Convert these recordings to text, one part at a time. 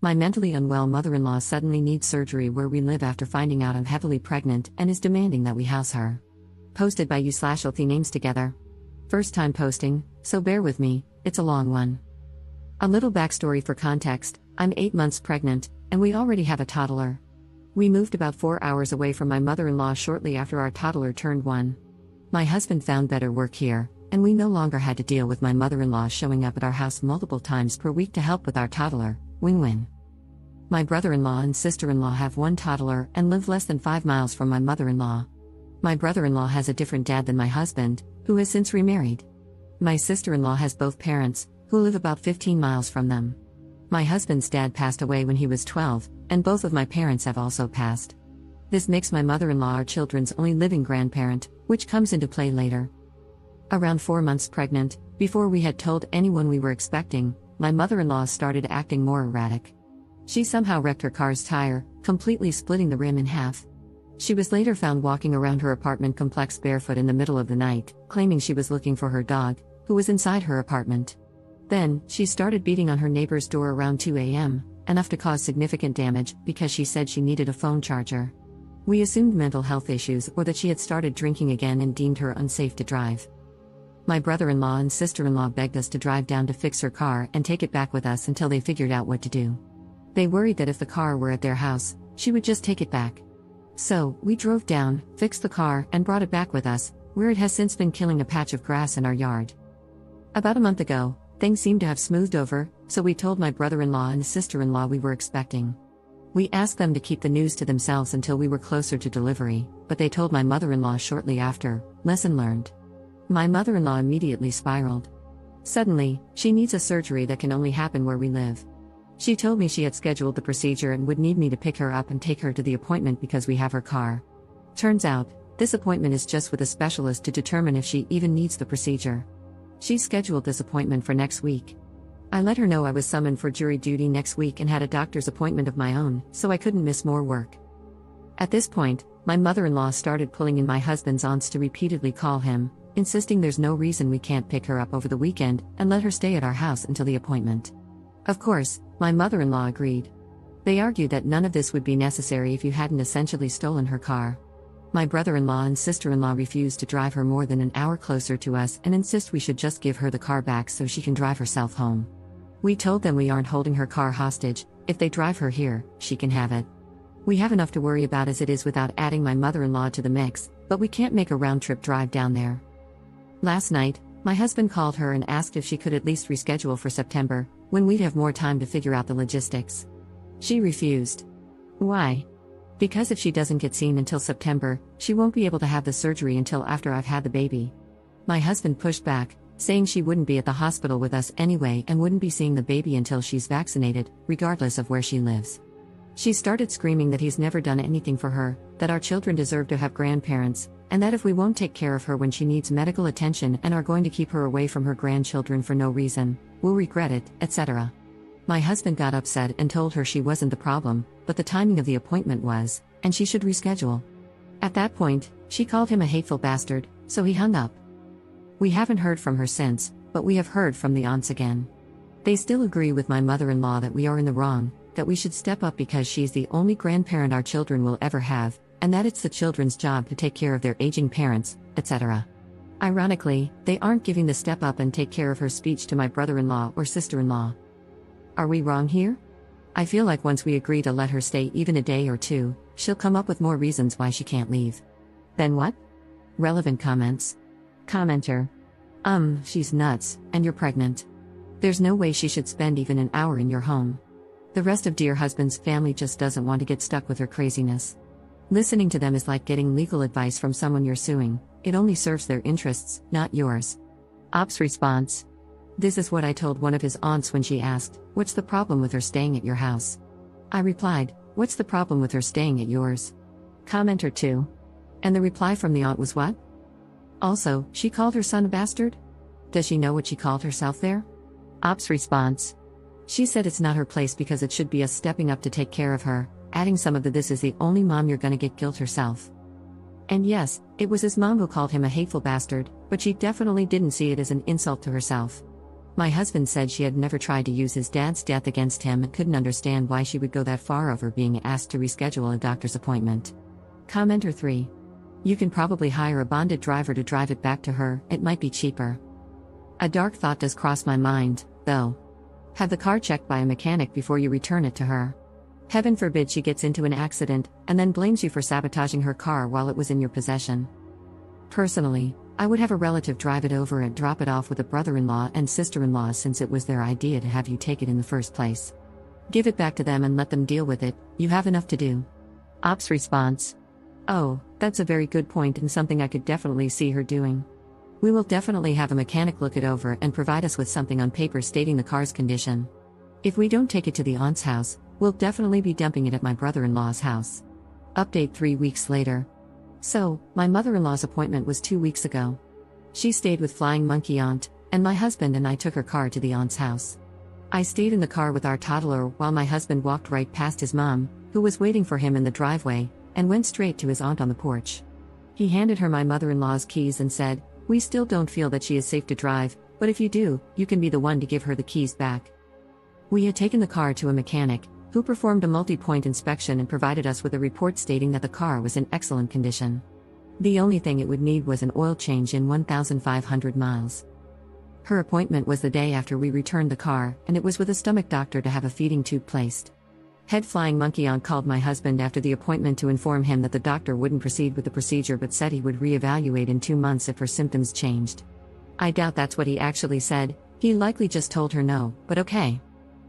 My mentally unwell mother-in-law suddenly needs surgery where we live after finding out I'm heavily pregnant and is demanding that we house her. Posted by you/Althea names together. First time posting, so bear with me, it's a long one. A little backstory for context, I'm 8 months pregnant, and we already have a toddler. We moved about 4 hours away from my mother-in-law shortly after our toddler turned 1. My husband found better work here, and we no longer had to deal with my mother-in-law showing up at our house multiple times per week to help with our toddler. Win-win. My brother-in-law and sister-in-law have 1 toddler and live less than 5 miles from my mother-in-law. My brother-in-law has a different dad than my husband, who has since remarried. My sister-in-law has both parents, who live about 15 miles from them. My husband's dad passed away when he was 12, and both of my parents have also passed. This makes my mother-in-law our children's only living grandparent, which comes into play later. Around 4 months pregnant, before we had told anyone we were expecting, my mother-in-law started acting more erratic. She somehow wrecked her car's tire, completely splitting the rim in half. She was later found walking around her apartment complex barefoot in the middle of the night, claiming she was looking for her dog, who was inside her apartment. Then, she started beating on her neighbor's door around 2 a.m., enough to cause significant damage because she said she needed a phone charger. We assumed mental health issues or that she had started drinking again and deemed her unsafe to drive. My brother-in-law and sister-in-law begged us to drive down to fix her car and take it back with us until they figured out what to do. They worried that if the car were at their house, she would just take it back. So, we drove down, fixed the car, and brought it back with us, where it has since been killing a patch of grass in our yard. About a month ago, things seemed to have smoothed over, so we told my brother-in-law and sister-in-law we were expecting. We asked them to keep the news to themselves until we were closer to delivery, but they told my mother-in-law shortly after. Lesson learned. My mother-in-law immediately spiraled. Suddenly, she needs a surgery that can only happen where we live. She told me she had scheduled the procedure and would need me to pick her up and take her to the appointment because we have her car. Turns out, this appointment is just with a specialist to determine if she even needs the procedure. She scheduled this appointment for next week. I let her know I was summoned for jury duty next week and had a doctor's appointment of my own, so I couldn't miss more work. At this point, my mother-in-law started pulling in my husband's aunts to repeatedly call him, insisting there's no reason we can't pick her up over the weekend and let her stay at our house until the appointment. Of course, my mother-in-law agreed. They argued that none of this would be necessary if you hadn't essentially stolen her car. My brother-in-law and sister-in-law refused to drive her more than an hour closer to us and insist we should just give her the car back so she can drive herself home. We told them we aren't holding her car hostage. If they drive her here, she can have it. We have enough to worry about as it is without adding my mother-in-law to the mix, but we can't make a round-trip drive down there. Last night, my husband called her and asked if she could at least reschedule for September, when we'd have more time to figure out the logistics. She refused. Why? Because if she doesn't get seen until September, she won't be able to have the surgery until after I've had the baby. My husband pushed back, saying she wouldn't be at the hospital with us anyway and wouldn't be seeing the baby until she's vaccinated, regardless of where she lives. She started screaming that he's never done anything for her, that our children deserve to have grandparents, and that if we won't take care of her when she needs medical attention and are going to keep her away from her grandchildren for no reason, we'll regret it, etc. My husband got upset and told her she wasn't the problem, but the timing of the appointment was, and she should reschedule. At that point, she called him a hateful bastard, so he hung up. We haven't heard from her since, but we have heard from the aunts again. They still agree with my mother-in-law that we are in the wrong, that we should step up because she's the only grandparent our children will ever have, and that it's the children's job to take care of their aging parents, etc. Ironically, they aren't giving the step up and take care of her speech to my brother-in-law or sister-in-law. Are we wrong here? I feel like once we agree to let her stay even a day or two, she'll come up with more reasons why she can't leave. Then what? Relevant comments. Commenter. She's nuts, and you're pregnant. There's no way she should spend even an hour in your home. The rest of dear husband's family just doesn't want to get stuck with her craziness. Listening to them is like getting legal advice from someone you're suing. It only serves their interests, not yours. Op's response. This is what I told one of his aunts when she asked, "What's the problem with her staying at your house?" I replied, "What's the problem with her staying at yours?" Commenter 2. And the reply from the aunt was what? Also, she called her son a bastard? Does she know what she called herself there? Op's response. She said it's not her place because it should be us stepping up to take care of her, adding some of the "this is the only mom you're gonna get" guilt herself. And yes, it was his mom who called him a hateful bastard, but she definitely didn't see it as an insult to herself. My husband said she had never tried to use his dad's death against him and couldn't understand why she would go that far over being asked to reschedule a doctor's appointment. Commenter 3. You can probably hire a bonded driver to drive it back to her, it might be cheaper. A dark thought does cross my mind, though. Have the car checked by a mechanic before you return it to her. Heaven forbid she gets into an accident, and then blames you for sabotaging her car while it was in your possession. Personally, I would have a relative drive it over and drop it off with a brother-in-law and sister-in-law since it was their idea to have you take it in the first place. Give it back to them and let them deal with it, you have enough to do. Ops response. Oh, that's a very good point and something I could definitely see her doing. We will definitely have a mechanic look it over and provide us with something on paper stating the car's condition. If we don't take it to the aunt's house, we'll definitely be dumping it at my brother-in-law's house. Update 3 weeks later. So, my mother-in-law's appointment was 2 weeks ago. She stayed with Flying Monkey Aunt, and my husband and I took her car to the aunt's house. I stayed in the car with our toddler while my husband walked right past his mom, who was waiting for him in the driveway, and went straight to his aunt on the porch. He handed her my mother-in-law's keys and said, "We still don't feel that she is safe to drive, but if you do, you can be the one to give her the keys back." We had taken the car to a mechanic, who performed a multi-point inspection and provided us with a report stating that the car was in excellent condition. The only thing it would need was an oil change in 1,500 miles. Her appointment was the day after we returned the car, and it was with a stomach doctor to have a feeding tube placed. Head Flying Monkey Aunt called my husband after the appointment to inform him that the doctor wouldn't proceed with the procedure but said he would reevaluate in 2 months if her symptoms changed. I doubt that's what he actually said, he likely just told her no, but okay.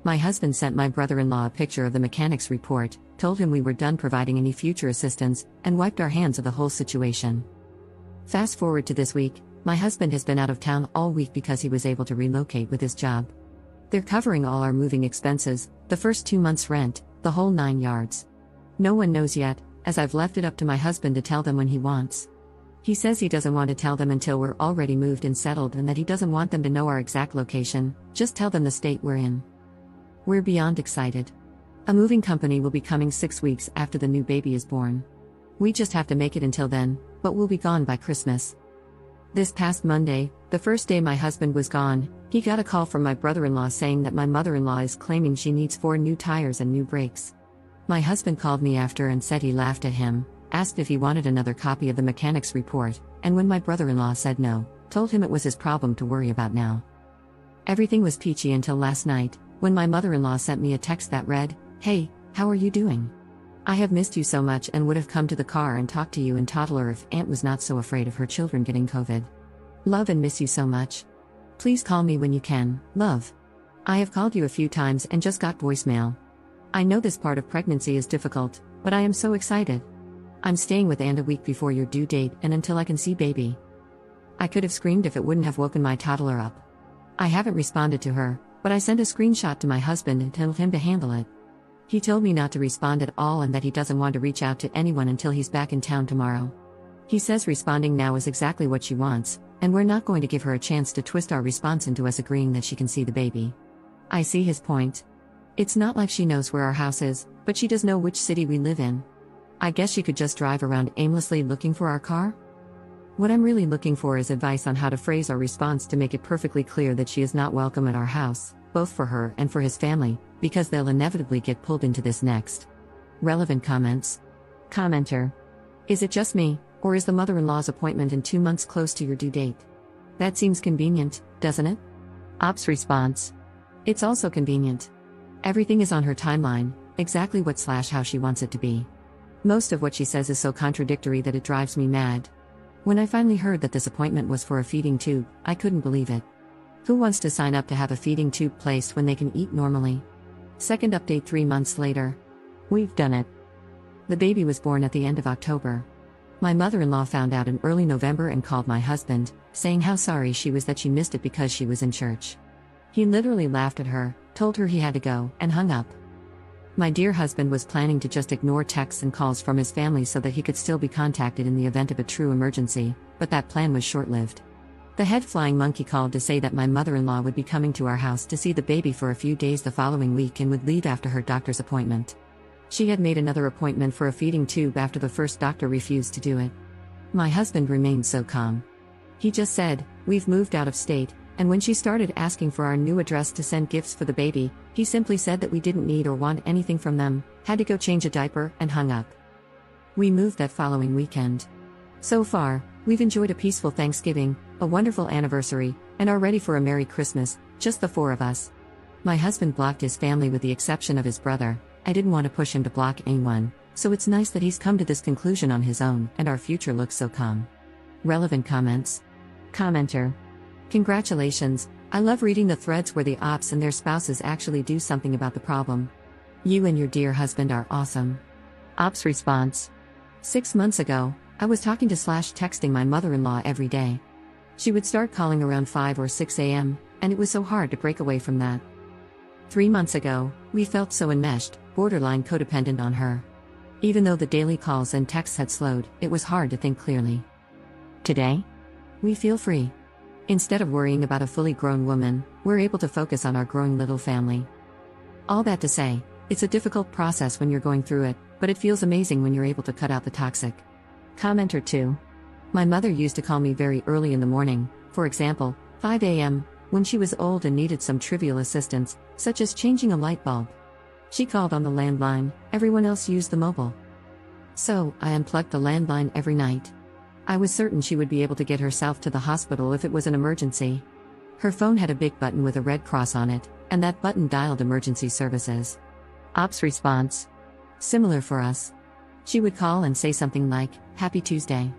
My husband sent my brother-in-law a picture of the mechanic's report, told him we were done providing any future assistance, and wiped our hands of the whole situation. Fast forward to this week, my husband has been out of town all week because he was able to relocate with his job. They're covering all our moving expenses, the first 2 months' rent, the whole 9 yards. No one knows yet, as I've left it up to my husband to tell them when he wants. He says he doesn't want to tell them until we're already moved and settled and that he doesn't want them to know our exact location, just tell them the state we're in. We're beyond excited. A moving company will be coming 6 weeks after the new baby is born. We just have to make it until then, but we'll be gone by Christmas. This past Monday, the first day my husband was gone, he got a call from my brother-in-law saying that my mother-in-law is claiming she needs 4 new tires and new brakes. My husband called me after and said he laughed at him, asked if he wanted another copy of the mechanic's report, and when my brother-in-law said no, told him it was his problem to worry about now. Everything was peachy until last night, when my mother-in-law sent me a text that read, "Hey, how are you doing? I have missed you so much and would have come to the car and talked to you and toddler if Aunt was not so afraid of her children getting COVID. Love and miss you so much. Please call me when you can, love. I have called you a few times and just got voicemail. I know this part of pregnancy is difficult, but I am so excited. I'm staying with Aunt a week before your due date and until I can see baby." I could have screamed if it wouldn't have woken my toddler up. I haven't responded to her, but I sent a screenshot to my husband and told him to handle it. He told me not to respond at all and that he doesn't want to reach out to anyone until he's back in town tomorrow. He says responding now is exactly what she wants, and we're not going to give her a chance to twist our response into us agreeing that she can see the baby. I see his point. It's not like she knows where our house is, but she does know which city we live in. I guess she could just drive around aimlessly looking for our car? What I'm really looking for is advice on how to phrase our response to make it perfectly clear that she is not welcome at our house, both for her and for his family, because they'll inevitably get pulled into this next. Relevant comments. Commenter. Is it just me, or is the mother-in-law's appointment in 2 months close to your due date? That seems convenient, doesn't it? Ops response. It's also convenient. Everything is on her timeline, exactly what/how she wants it to be. Most of what she says is so contradictory that it drives me mad. When I finally heard that this appointment was for a feeding tube, I couldn't believe it. Who wants to sign up to have a feeding tube placed when they can eat normally? Second update 3 months later. We've done it. The baby was born at the end of October. My mother-in-law found out in early November and called my husband, saying how sorry she was that she missed it because she was in church. He literally laughed at her, told her he had to go, and hung up. My dear husband was planning to just ignore texts and calls from his family so that he could still be contacted in the event of a true emergency, but that plan was short-lived. The head flying monkey called to say that my mother-in-law would be coming to our house to see the baby for a few days the following week and would leave after her doctor's appointment. She had made another appointment for a feeding tube after the first doctor refused to do it. My husband remained so calm. He just said, "We've moved out of state, and when she started asking for our new address to send gifts for the baby, he simply said that we didn't need or want anything from them, had to go change a diaper, and hung up. We moved that following weekend. So far, we've enjoyed a peaceful Thanksgiving, a wonderful anniversary, and are ready for a Merry Christmas, just the four of us. My husband blocked his family with the exception of his brother. I didn't want to push him to block anyone, so it's nice that he's come to this conclusion on his own, and our future looks so calm. Relevant comments. Commenter. Congratulations, I love reading the threads where the ops and their spouses actually do something about the problem. You and your dear husband are awesome. Ops response. 6 months ago, I was talking to / texting my mother-in-law every day. She would start calling around 5 or 6 a.m., and it was so hard to break away from that. 3 months ago, we felt so enmeshed, borderline codependent on her. Even though the daily calls and texts had slowed, it was hard to think clearly. Today? We feel free. Instead of worrying about a fully grown woman, we're able to focus on our growing little family. All that to say, it's a difficult process when you're going through it, but it feels amazing when you're able to cut out the toxic. Commenter 2. My mother used to call me very early in the morning, for example, 5 a.m., when she was old and needed some trivial assistance, such as changing a light bulb. She called on the landline, everyone else used the mobile. So, I unplugged the landline every night. I was certain she would be able to get herself to the hospital if it was an emergency. Her phone had a big button with a red cross on it, and that button dialed emergency services. Ops response. Similar for us. She would call and say something like, "Happy Tuesday.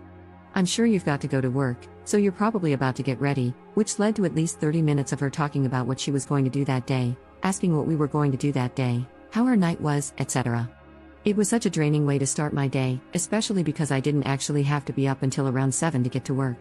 I'm sure you've got to go to work, so you're probably about to get ready," which led to at least 30 minutes of her talking about what she was going to do that day, asking what we were going to do that day, how our night was, etc. It was such a draining way to start my day, especially because I didn't actually have to be up until around 7 to get to work.